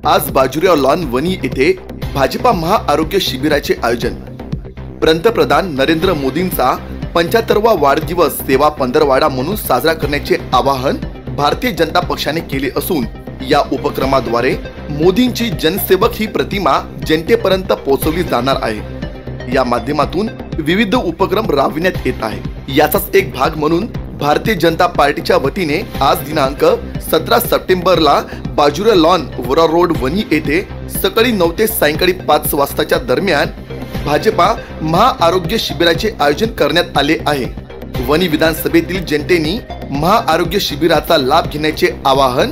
आज बाजुरिया लॉन वनी येथे भाजपा महाआरोग्य शिबिराचे आयोजन। पंतप्रधान नरेंद्र मोदींचा 75वा वाढदिवस सेवा पंधरवाडा म्हणून साजरा करण्याचे आवाहन भारतीय जनता पक्षाने केले असून या उपक्रमाद्वारे मोदींची जनसेवक ही प्रतिमा जनतेपर्यंत पोहोचवली जाणार आहे। या माध्यमातून विविध उपक्रम राबविण्यात येत आहे। याचाच एक भाग म्हणून भारतीय जनता पार्टीच्या वतीने आज दिनांक 17 सप्टेंबरला बाजुरिया लॉन वरा रोड वनी येथे सकाळी 9 ते सायंकाळी 5 वाजताच्या दरम्यान भाजपा महाआरोग्य शिबिराचे आयोजन करण्यात आले आहे। वनी विधानसभेतील जनतेने महाआरोग्य शिबिराचा लाभ घेण्याचे आवाहन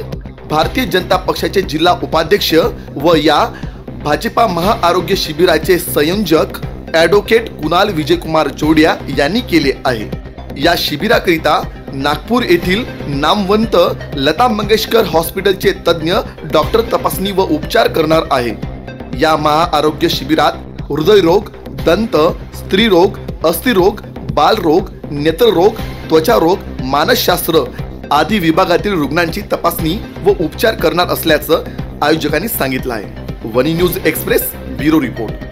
भारतीय जनता पक्षाचे जिल्हा उपाध्यक्ष व या भाजपा महाआरोग्य शिबिराचे संयोजक ॲडव्होकेट कुणाल विजयकुमार जोडिया यांनी केले आहे। या शिबिराकरिता नागपूर येथील नामवंत लता मंगेशकर हॉस्पिटलचे तज्ञ डॉक्टर तपासणी व उपचार करणार आहे। या महाआरोग्य शिबिरात हृदयरोग, दंत, स्त्रीरोग, अस्थिरोग, बालरोग, नेत्ररोग, त्वचारोग, मानसशास्त्र आदी विभागातील रुग्णांची तपासणी व उपचार करणार असल्याचं आयोजकांनी सांगितलं आहे। वनी न्यूज एक्सप्रेस ब्युरो रिपोर्ट।